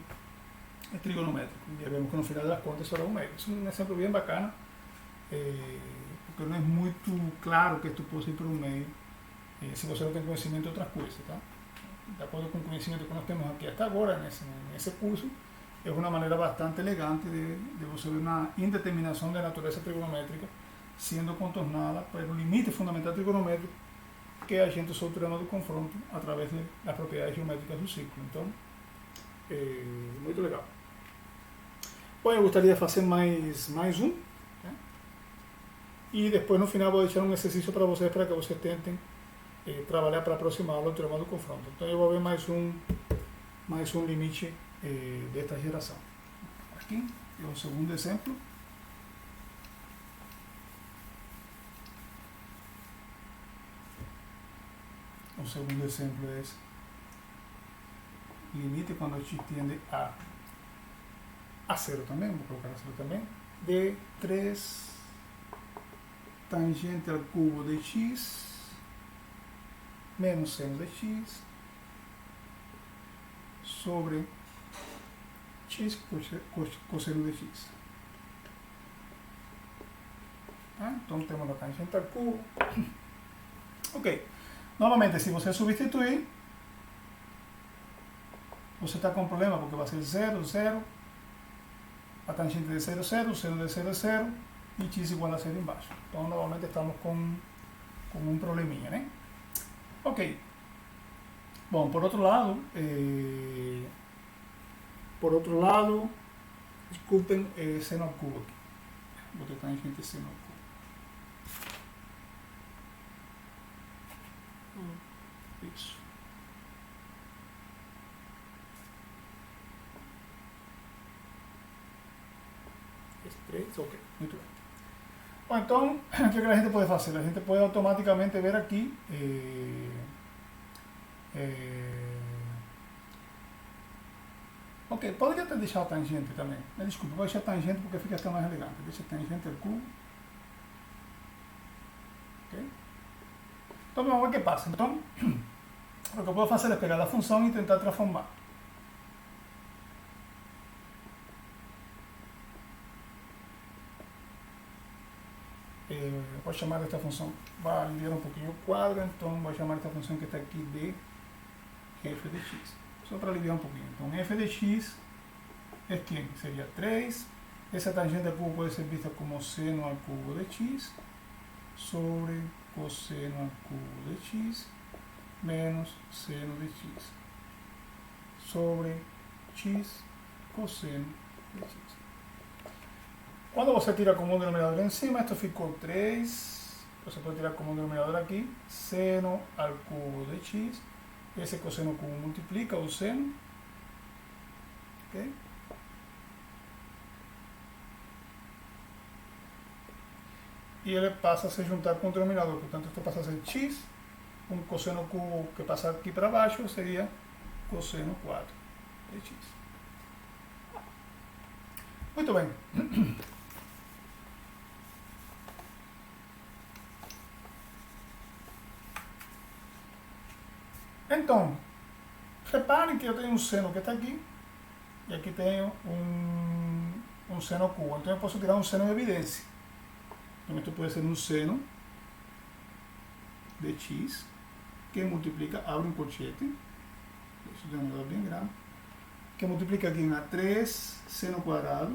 trigonométrico. Já vemos que no final das contas isso era um meio. Isso é um exemplo bem bacana, porque não é muito claro que isto possa ir para um meio, se você não tem conhecimento de outras coisas, tá? De acordo com o conhecimento que nós temos aqui até agora, nesse curso, é uma maneira bastante elegante de você ver uma indeterminação de natureza trigonométrica sendo contornada pelo limite fundamental trigonométrico que a gente usou o teorema do confronto através das propriedades geométricas do ciclo. Então, muito legal. Bom, eu gostaria de fazer mais um, né? E depois no final vou deixar um exercício para vocês que vocês tentem trabalhar para aproximar o teorema do confronto. Então eu vou ver mais um limite desta geração. Aqui é o segundo exemplo. O segundo exemplo é esse. Limite quando x tiende a zero também, vou colocar a zero também, de 3 tangente ao cubo de x menos seno de x sobre x cosseno de x. Então temos a tangente ao cubo. Ok. Novamente, se você substituir, você está com um problema, porque vai ser 0, 0, a tangente de 0, 0, seno de 0 é 0, e x igual a 0 embaixo. Então, novamente, estamos com um probleminha, né? Ok. Bom, por outro lado, desculpem, seno ao cubo aqui. Vou ter tangente seno ao cubo. Isso. Esse 3, ok, muito bem. Bom, então, o que a gente pode fazer? A gente pode automaticamente ver aqui ok, poderia ter deixado a tangente também. Desculpa, vou deixar a tangente porque fica até mais elegante. Deixa a tangente ao cubo. Ok? Então vamos ver o que passa. Então, o que eu posso fazer é pegar a função e tentar transformar. Vou chamar esta função, vai aliviar um pouquinho o quadro, então vou chamar esta função que está aqui de f de x. Só para aliviar um pouquinho. Então f de x é quem? Seria 3. Essa tangente ao cubo pode ser vista como seno ao cubo de x sobre cosseno ao cubo de x menos seno de x sobre x cosseno de x. Quando você tira como um denominador em cima, esto ficou 3. Você pode tirar como um denominador aqui, seno ao cubo de x. Esse cosseno cubo multiplica o seno. Okay? E ele passa a se juntar com o denominador. Portanto, esto passa a ser x. Um cosseno cubo que passa aqui para baixo seria cosseno 4 de x. Muito bem. Então, reparem que eu tenho um seno que está aqui e aqui tenho um seno cubo. Então eu posso tirar um seno em evidência. Então isto pode ser um seno de x que multiplica, abre um colchete, deixa eu dar bem grande, que multiplica aqui a 3 seno quadrado,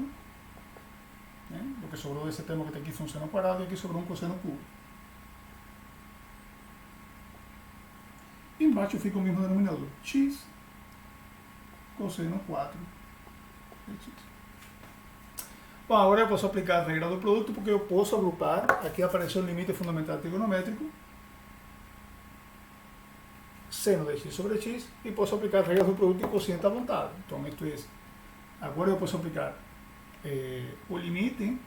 né? Porque sobrou desse termo que está aqui foi um seno quadrado e aqui sobrou um cosseno cubo. Embaixo fica o mesmo denominador, x cosseno 4 de x. Bom, agora eu posso aplicar a regra do produto porque eu posso agrupar, aqui apareceu o limite fundamental trigonométrico, seno de x sobre x, e posso aplicar a regra do produto e quociente à vontade. Então, isto é, agora eu posso aplicar o limite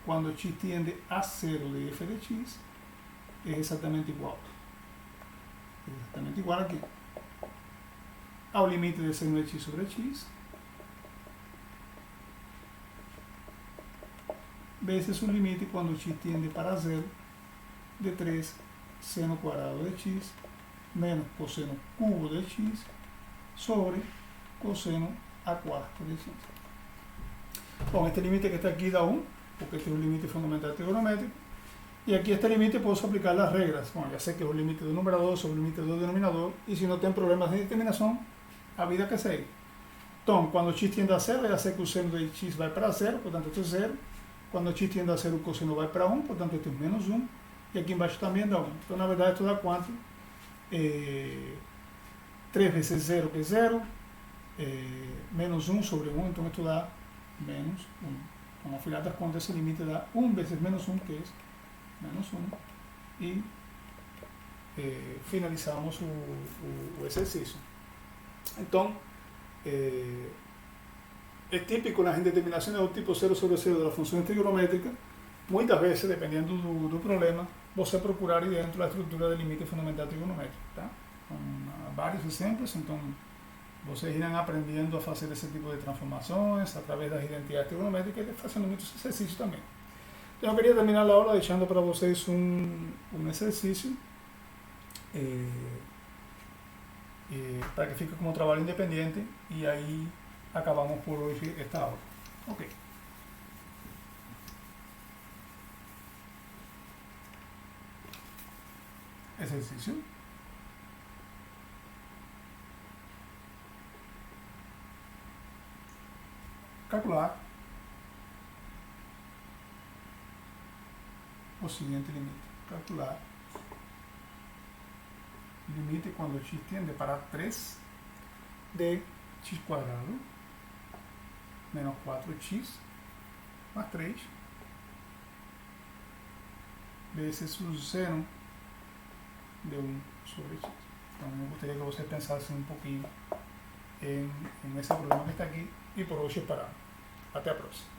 cuando x tiende a 0 de f de x es exactamente igual. Es exactamente igual aquí ao limite de seno de x sobre x veces un límite cuando x tiende para 0 de 3 seno cuadrado de x menos coseno cubo de x sobre coseno a cuarto de x. Con este límite que está aquí da 1, porque este es un límite fundamental trigonométrico. Y aquí este límite puedo aplicar las reglas. Bueno, ya sé que es un límite de numerador sobre un límite de denominador. Y si no tengo problemas de determinación, a vida que seguir. Entonces, cuando x tiende a 0, ya sé que el seno de x va para 0, por tanto esto es 0. Cuando x tiende a 0, el coseno va para 1, por tanto esto es menos 1. Y aquí embaixo también da 1. Entonces, na verdade, esto da quanto? 3 veces 0, que es 0. Menos 1 sobre 1, entonces esto da menos 1. Como al final das contas, ese límite da 1 veces menos 1, que es menos 1. Y finalizamos o exercício. Então, é típico nas indeterminações do tipo 0 sobre 0 das funções trigonométricas, muitas vezes, dependendo do problema, você procurar ir dentro da estrutura de limite fundamental trigonométrico. Tá? Com vários exemplos, então vocês irão aprendendo a fazer esse tipo de transformações através das identidades trigonométricas e fazendo muitos exercícios também. Então, eu queria terminar a aula deixando para vocês um exercício para que fique como trabalho independente e aí acabamos por hoje esta aula. Ok. Exercício. Calcular o seguinte limite. Calcular limite quando x tiende para 3 de x quadrado menos 4x mais 3 vezes o seno de 1 sobre x. Então, eu gostaria que vocês pensassem um pouquinho em esse problema que está aqui e por hoje paramos. Até a próxima.